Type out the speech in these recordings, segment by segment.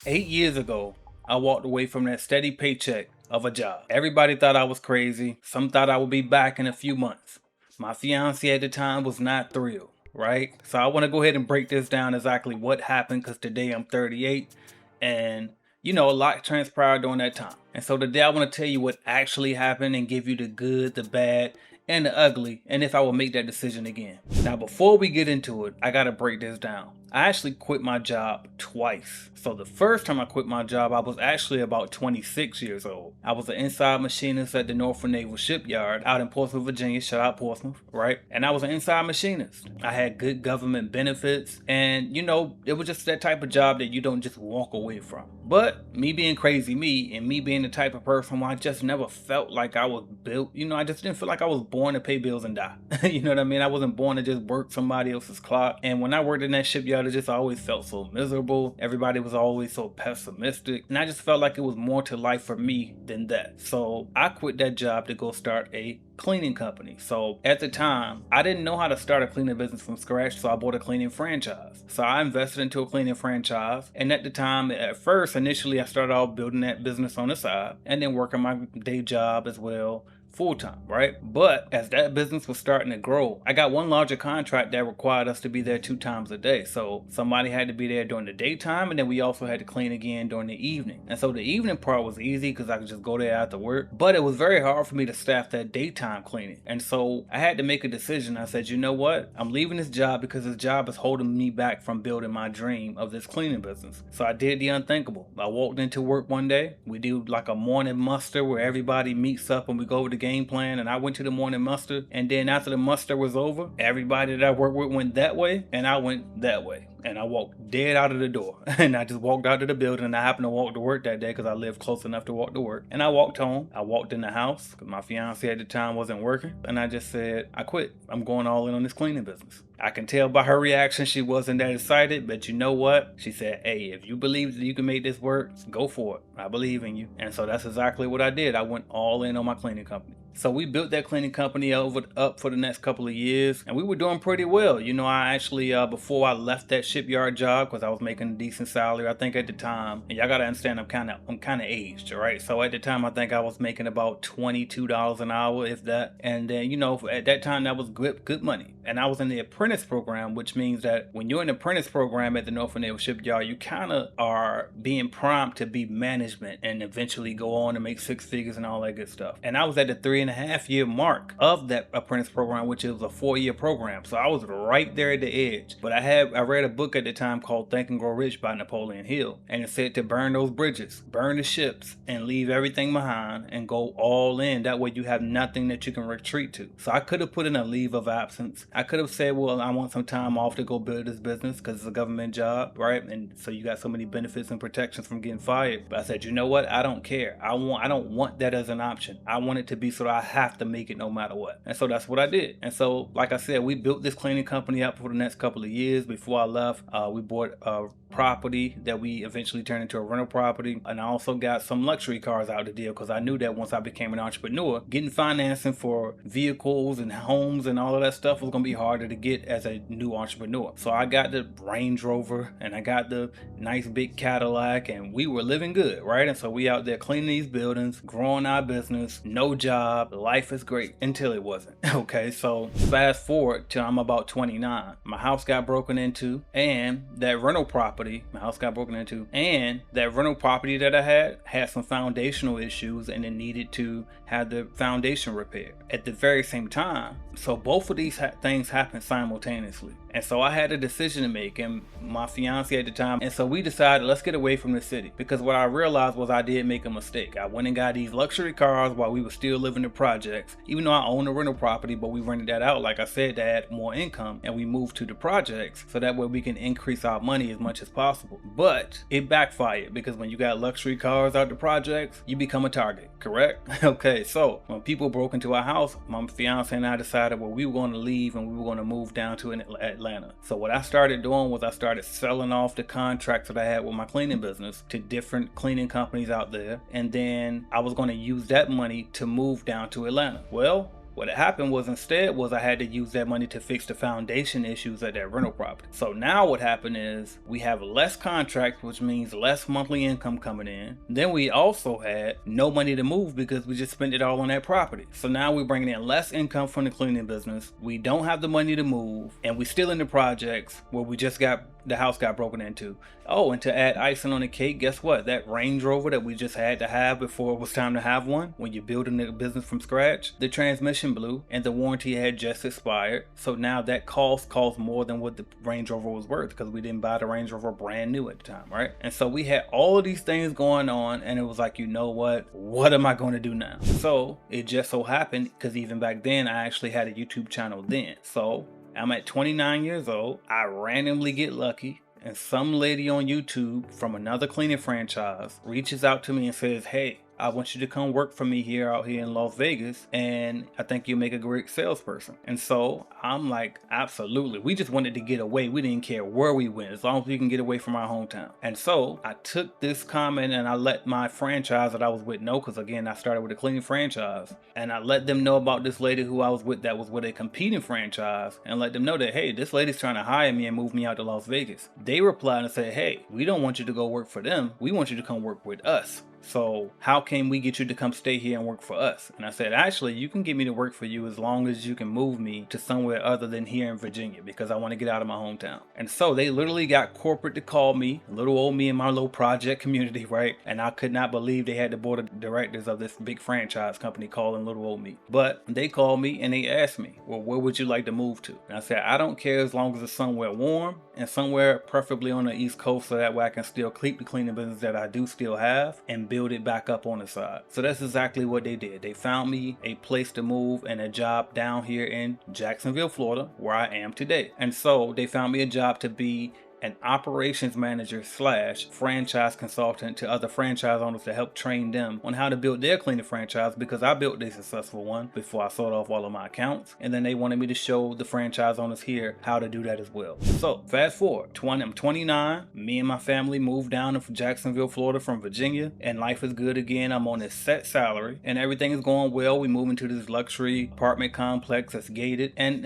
8 years ago, I walked away from that steady paycheck of a job. Everybody thought I was crazy. Some thought I would be back in a few months. My fiance at the time was not thrilled, right? So I want to go ahead and break this down exactly what happened because today I'm 38 and a lot transpired during that time. And so today I want to tell you what actually happened and give you the good, the bad, and the ugly, and if I will make that decision again. Now, before we get into it, I gotta break this down. I actually quit my job twice. So the first time I quit my job, I was actually about 26 years old. I was an inside machinist at the Norfolk Naval Shipyard out in Portsmouth, Virginia. Shout out Portsmouth, right? And I was an inside machinist. I had good government benefits, and it was just that type of job that you don't just walk away from. But me being crazy me, and me being the type of person where I just never felt like I was built, I just didn't feel like I was born to pay bills and die. You know what I mean? I wasn't born to just work somebody else's clock. And when I worked in that shipyard, it just always felt so miserable. Everybody was always so pessimistic. And I just felt like it was more to life for me than that. So I quit that job to go start a cleaning company. So at the time, I didn't know how to start a cleaning business from scratch, so I bought a cleaning franchise. So I invested into a cleaning franchise, and at the time, at first, initially, I started off building that business on the side, and then working my day job as well, full time, right? But as that business was starting to grow, I got one larger contract that required us to be there 2 times a day. So somebody had to be there during the daytime, and then we also had to clean again during the evening. And so the evening part was easy because I could just go there after work, but it was very hard for me to staff that daytime cleaning. And so I had to make a decision. I said, you know what? I'm leaving this job because this job is holding me back from building my dream of this cleaning business. So I did the unthinkable. I walked into work one day. We do like a morning muster where everybody meets up and we go over the game plan, and I went to the morning muster, and then after the muster was over, everybody that I worked with went that way and I went that way, and I walked dead out of the door. And I just walked out of the building, and I happened to walk to work that day because I lived close enough to walk to work. And I walked home. I walked in the house because my fiance at the time wasn't working, and I just said, I quit. I'm going all in on this cleaning business. I can tell by her reaction she wasn't that excited, but you know what? She said, hey, if you believe that you can make this work, go for it. I believe in you. And so that's exactly what I did. I went all in on my cleaning company. So we built that cleaning company up for the next couple of years, and we were doing pretty well. I actually, before I left that shipyard job, because I was making a decent salary, I think at the time, and y'all gotta understand, I'm kind of aged, right? So at the time, I think I was making about $22 an hour, if that. And then, at that time, that was good money. And I was in the apprentice program, which means that when you're in the apprentice program at the Norfolk Naval Shipyard, you kind of are being primed to be management and eventually go on to make six figures and all that good stuff. And I was at the 3.5 year mark of that apprentice program, which is a 4-year program. So I was right there at the edge. But I read a book at the time called Think and Grow Rich by Napoleon Hill. And it said to burn those bridges, burn the ships, and leave everything behind and go all in. That way you have nothing that you can retreat to. So I could have put in a leave of absence. I could have said, well, I want some time off to go build this business because it's a government job, right? And so you got so many benefits and protections from getting fired. But I said, you know what? I don't care. I don't want that as an option. I want it to be so that I have to make it no matter what. And so that's what I did. And so, like I said, we built this cleaning company up for the next couple of years. Before I left, we bought a property that we eventually turned into a rental property. And I also got some luxury cars out of the deal because I knew that once I became an entrepreneur, getting financing for vehicles and homes and all of that stuff was going to be harder to get as a new entrepreneur. So I got the Range Rover and I got the nice big Cadillac, and we were living good, right? And so we out there cleaning these buildings, growing our business, no job, life is great until it wasn't. Okay, so fast forward till I'm about 29. My house got broken into, and that rental property that I had some foundational issues, and it needed to have the foundation repaired at the very same time. So both of these things happened simultaneously. And so I had a decision to make, and my fiance at the time, and so we decided, let's get away from the city, because what I realized was I did make a mistake. I went and got these luxury cars while we were still living in projects, even though I own a rental property, but we rented that out, like I said, to add more income, and we moved to the projects so that way we can increase our money as much as possible. But it backfired, because when you got luxury cars out the projects, you become a target, correct? Okay, so when people broke into our house, my fiance and I decided, well, we were going to leave and we were going to move down to Atlanta. So what I started doing was I started selling off the contracts that I had with my cleaning business to different cleaning companies out there, and then I was going to use that money to move down to Atlanta. Well, What had happened was instead was I had to use that money to fix the foundation issues at that rental property. So now what happened is we have less contracts, which means less monthly income coming in. Then we also had no money to move because we just spent it all on that property. So now we're bringing in less income from the cleaning business. We don't have the money to move, and we still in the projects where we just got the house got broken into. Oh, and to add icing on the cake, guess what? That Range Rover that we just had to have before it was time to have one, when you're building a business from scratch, the transmission blew and the warranty had just expired. So now that cost more than what the Range Rover was worth, because we didn't buy the Range Rover brand new at the time, right? And so we had all of these things going on, and it was like, you know what am I going to do now? So it just so happened, because even back then I actually had a YouTube channel then. So I'm at 29 years old. I randomly get lucky, and some lady on YouTube from another cleaning franchise reaches out to me and says, hey, I want you to come work for me out here in Las Vegas, and I think you'll make a great salesperson. And so I'm like, absolutely. We just wanted to get away. We didn't care where we went, as long as we can get away from our hometown. And so I took this comment and I let my franchise that I was with know, because again, I started with a cleaning franchise, and I let them know about this lady who I was with that was with a competing franchise, and let them know that, hey, this lady's trying to hire me and move me out to Las Vegas. They replied and said, hey, we don't want you to go work for them. We want you to come work with us. So how can we get you to come stay here and work for us? And I said, actually, you can get me to work for you as long as you can move me to somewhere other than here in Virginia, because I want to get out of my hometown. And so they literally got corporate to call me, little old me in my little project community, right? And I could not believe they had the board of directors of this big franchise company calling little old me. But they called me and they asked me, well, where would you like to move to? And I said, I don't care as long as it's somewhere warm and somewhere preferably on the East Coast, so that way I can still keep the cleaning business that I do still have and build it back up on the side. So that's exactly what they did. They found me a place to move and a job down here in Jacksonville, Florida, where I am today. And so they found me a job to be an operations manager / franchise consultant to other franchise owners to help train them on how to build their cleaning franchise, because I built a successful one before I sold off all of my accounts, and then they wanted me to show the franchise owners here how to do that as well. So fast forward, I'm 29, me and my family moved down to Jacksonville, Florida from Virginia, and life is good again. I'm on a set salary and everything is going well. We move into this luxury apartment complex that's gated, and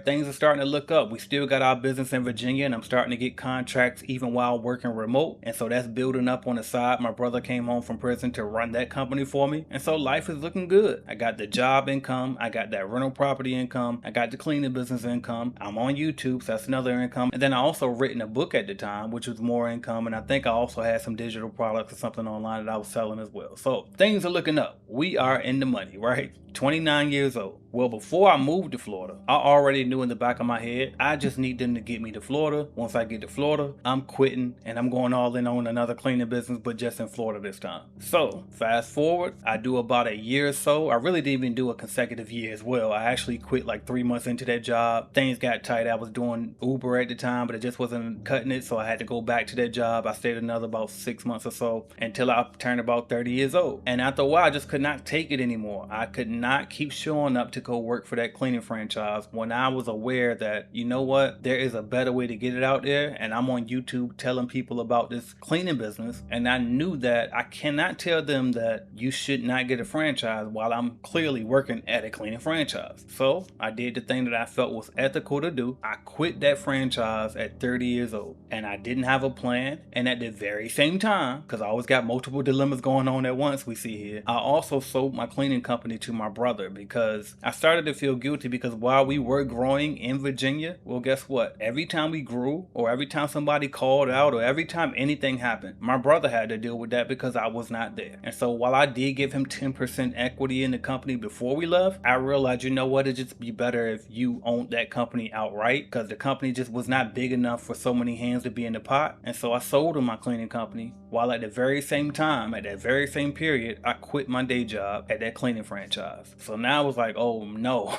things are starting to look up. We still got our business in Virginia, and I'm starting to get contracts even while working remote, and so that's building up on the side. My brother came home from prison to run that company for me, and so life is looking good. I got the job income, I got that rental property income, I got the cleaning business income, I'm on YouTube, so that's another income, and then I also written a book at the time, which was more income, and I think I also had some digital products or something online that I was selling as well. So things are looking up. We are in the money, right? 29 years old. Well, before I moved to Florida, I already knew in the back of my head, I just need them to get me to Florida. Once I get to Florida, I'm quitting and I'm going all in on another cleaning business, but just in Florida this time. So fast forward, I do about a year or so. I really didn't even do a consecutive year as well. I actually quit like 3 months into that job. Things got tight. I was doing Uber at the time, but it just wasn't cutting it. So I had to go back to that job. I stayed another about 6 months or so until I turned about 30 years old. And after a while, I just could not take it anymore. I could not keep showing up to go work for that cleaning franchise when I was aware that, you know what, there is a better way to get it out there. And I'm on YouTube telling people about this cleaning business, and I knew that I cannot tell them that you should not get a franchise while I'm clearly working at a cleaning franchise. So I did the thing that I felt was ethical to do. I quit that franchise at 30 years old, and I didn't have a plan. And at the very same time, because I always got multiple dilemmas going on at once, we see here, I also sold my cleaning company to my brother, because I started to feel guilty, because while we were growing in Virginia, well, guess what? Every time we grew, or every time somebody called out, or every time anything happened, my brother had to deal with that because I was not there. And so while I did give him 10% equity in the company before we left, I realized, you know what, it'd just be better if you owned that company outright, because the company just was not big enough for so many hands to be in the pot. And so I sold him my cleaning company, while at the very same time, at that very same period, I quit my day job at that cleaning franchise. So now I was like, oh no,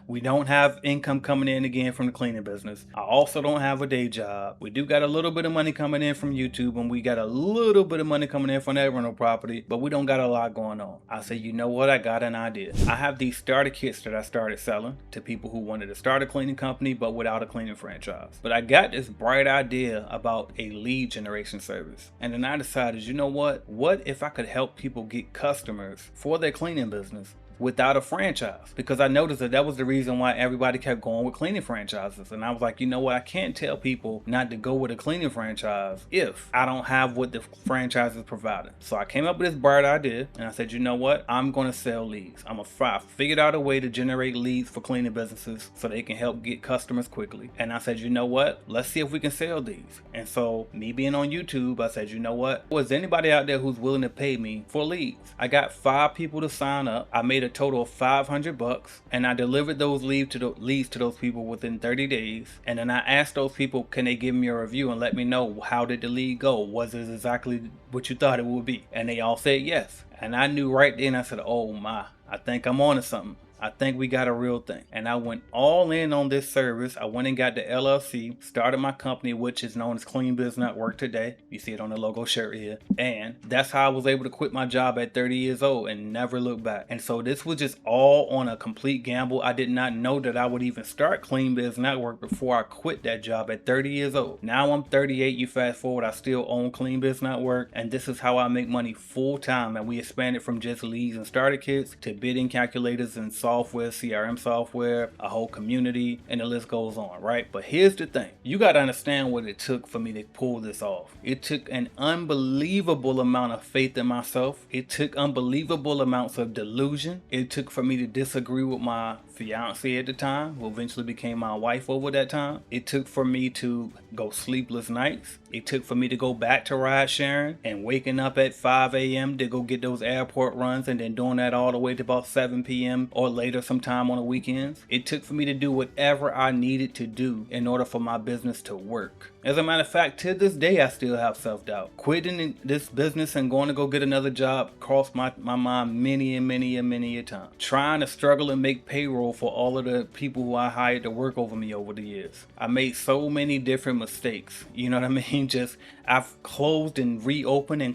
we don't have income coming in again from the cleaning business. I also don't have a day job. We do got a little bit of money coming in from YouTube, and we got a little bit of money coming in from that rental property, but we don't got a lot going on. I said, you know what, I got an idea. I have these starter kits that I started selling to people who wanted to start a cleaning company but without a cleaning franchise. But I got this bright idea about a lead generation service, and then I decided, you know what if I could help people get customers for their cleaning business without a franchise, because I noticed that was the reason why everybody kept going with cleaning franchises. And I was like, you know what? I can't tell people not to go with a cleaning franchise if I don't have what the franchise is providing. So I came up with this bright idea, and I said, you know what? I'm going to sell leads. I figured out a way to generate leads for cleaning businesses so they can help get customers quickly. And I said, you know what? Let's see if we can sell these. And so, me being on YouTube, I said, you know what? Was anybody out there who's willing to pay me for leads? I got 5 people to sign up. I made a total of $500, and I delivered those leads to those people within 30 days. And then I asked those people, can they give me a review and let me know, how did the lead go? Was it exactly what you thought it would be? And they all said yes. And I knew right then, I said, oh my, I think I'm on to something. I think we got a real thing. And I went all in on this service. I went and got the LLC, started my company, which is known as Clean Biz Network today. You see it on the logo shirt here. And that's how I was able to quit my job at 30 years old and never look back. And so this was just all on a complete gamble. I did not know that I would even start Clean Biz Network before I quit that job at 30 years old. Now I'm 38. You fast forward, I still own Clean Biz Network. And this is how I make money full time. And we expanded from just leads and starter kits to bidding calculators and software, CRM software, a whole community, and the list goes on, right? But here's the thing. You got to understand what it took for me to pull this off. It took an unbelievable amount of faith in myself. It took unbelievable amounts of delusion. It took for me to disagree with my fiance at the time, who eventually became my wife over that time. It took for me to go sleepless nights. It took for me to go back to ride sharing and waking up at 5 a.m. to go get those airport runs, and then doing that all the way to about 7 p.m. or later sometime on the weekends. It took for me to do whatever I needed to do in order for my business to work. As a matter of fact, to this day, I still have self-doubt. Quitting this business and going to go get another job crossed my mind many a time. Trying to struggle and make payroll for all of the people who I hired to work over me over the years. I made so many different mistakes. You know what I mean? I've closed and reopened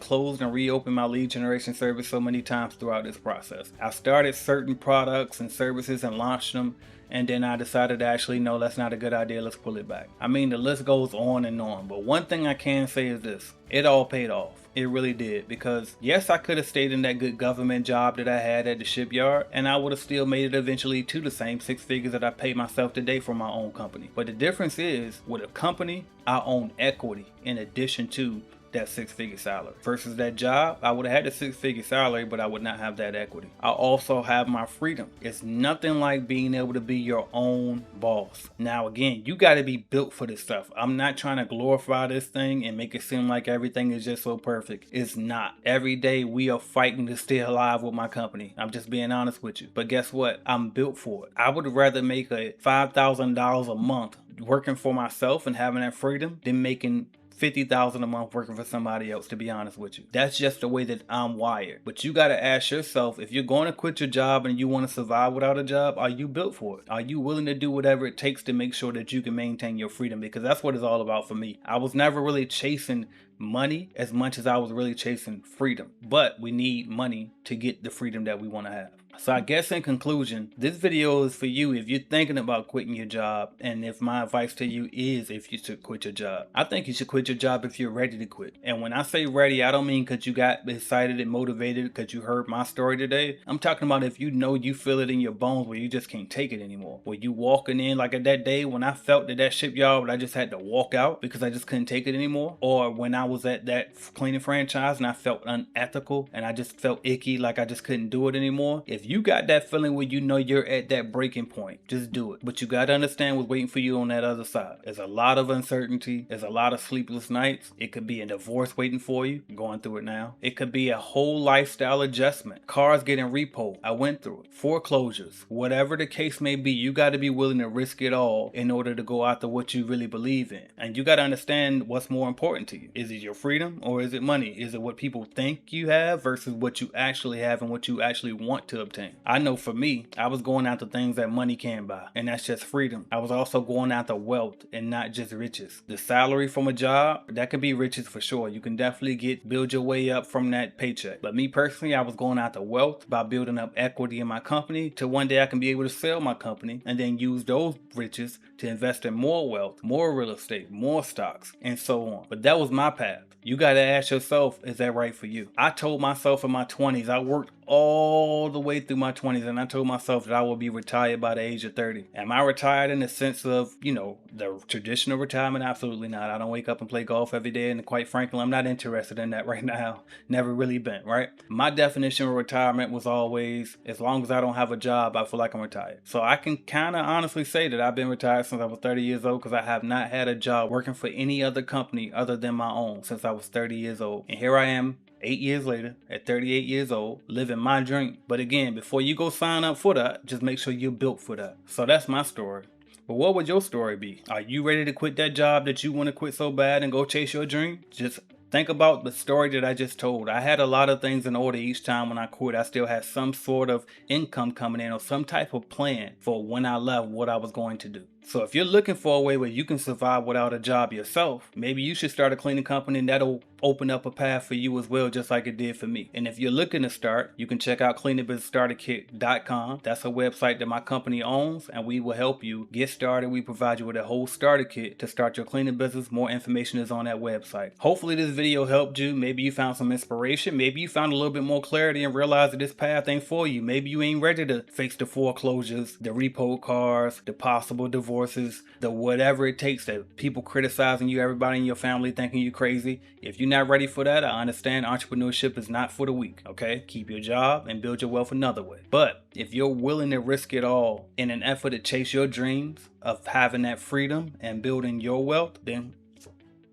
my lead generation service so many times throughout this process. I started certain products and services and launched them, and then I decided actually, no, that's not a good idea. Let's pull it back. I mean, the list goes on and on, but one thing I can say is this: it all paid off. It really did, because yes, I could have stayed in that good government job that I had at the shipyard, and I would have still made it eventually to the same 6 figures that I paid myself today for my own company. But the difference is, with a company, I own equity in addition to that 6-figure salary. Versus that job, I would have had the 6-figure salary, but I would not have that equity. I also have my freedom. It's nothing like being able to be your own boss. Now again, you got to be built for this stuff. I'm not trying to glorify this thing and make it seem like everything is just so perfect. It's not. Every day we are fighting to stay alive with my company. I'm just being honest with you. But guess what? I'm built for it. I would rather make a $5,000 a month working for myself and having that freedom than making $50,000 a month working for somebody else, to be honest with you. That's just the way that I'm wired. But you got to ask yourself, if you're going to quit your job and you want to survive without a job, are you built for it? Are you willing to do whatever it takes to make sure that you can maintain your freedom? Because that's what it's all about for me. I was never really chasing money as much as I was really chasing freedom. But we need money to get the freedom that we want to have. So I guess in conclusion, this video is for you if you're thinking about quitting your job, and if my advice to you is if you should quit your job. I think you should quit your job if you're ready to quit. And when I say ready, I don't mean because you got excited and motivated because you heard my story today. I'm talking about if you know you feel it in your bones where you just can't take it anymore. Where you walking in, like at that day when I felt that shipyard, I just had to walk out because I just couldn't take it anymore. Or when I was at that cleaning franchise and I felt unethical and I just felt icky, like I just couldn't do it anymore. If you got that feeling where you know you're at that breaking point, just do it. But you got to understand what's waiting for you on that other side. There's a lot of uncertainty. There's a lot of sleepless nights. It could be a divorce waiting for you, going through it now. It could be a whole lifestyle adjustment. Cars getting repoed. I went through it. Foreclosures. Whatever the case may be, you got to be willing to risk it all in order to go after what you really believe in. And you got to understand what's more important to you. Is it your freedom or is it money? Is it what people think you have versus what you actually have and what you actually want to obtain? I know for me, I was going after things that money can't buy, and that's just freedom. I was also going after wealth and not just riches. The salary from a job, that can be riches for sure. You can definitely build your way up from that paycheck. But me personally, I was going after wealth by building up equity in my company to one day I can be able to sell my company and then use those riches to invest in more wealth, more real estate, more stocks, and so on. But that was my path. You got to ask yourself, is that right for you? I told myself in my 20s, I worked all the way through my 20s, and I told myself that I will be retired by the age of 30. Am I retired in the sense of, the traditional retirement? Absolutely not. I don't wake up and play golf every day, and quite frankly, I'm not interested in that right now. Never really been, right? My definition of retirement was always, as long as I don't have a job, I feel like I'm retired. So I can kind of honestly say that I've been retired since I was 30 years old, because I have not had a job working for any other company other than my own since I was 30 years old. And here I am, 8 years later, at 38 years old, living my dream. But again, before you go sign up for that, just make sure you're built for that. So that's my story. But what would your story be? Are you ready to quit that job that you want to quit so bad and go chase your dream? Just think about the story that I just told. I had a lot of things in order each time when I quit. I still had some sort of income coming in or some type of plan for when I left what I was going to do. So if you're looking for a way where you can survive without a job yourself, maybe you should start a cleaning company, and that'll open up a path for you as well, just like it did for me. And if you're looking to start, you can check out cleaningbusinessstarterkit.com. That's a website that my company owns, and we will help you get started. We provide you with a whole starter kit to start your cleaning business. More information is on that website. Hopefully this video helped you. Maybe you found some inspiration. Maybe you found a little bit more clarity and realized that this path ain't for you. Maybe you ain't ready to face the foreclosures, the repo cars, the possible divorces, the whatever it takes, that people criticizing you, everybody in your family thinking you crazy. If you're not ready for that, I understand. Entrepreneurship is not for the weak, okay? Keep your job and build your wealth another way. But if you're willing to risk it all in an effort to chase your dreams of having that freedom and building your wealth, then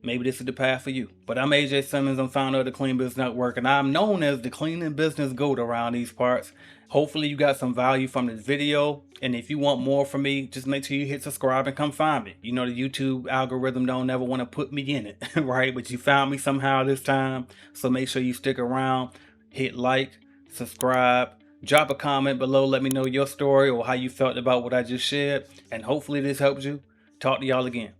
maybe this is the path for you. But I'm AJ Simmons. I'm founder of the Clean Business Network, and I'm known as the cleaning business GOAT around these parts. Hopefully you got some value from this video. And if you want more from me, just make sure you hit subscribe and come find me. You know, the YouTube algorithm don't never want to put me in it, right? But you found me somehow this time. So make sure you stick around, hit like, subscribe, drop a comment below. Let me know your story or how you felt about what I just shared. And hopefully this helps you. Talk to y'all again.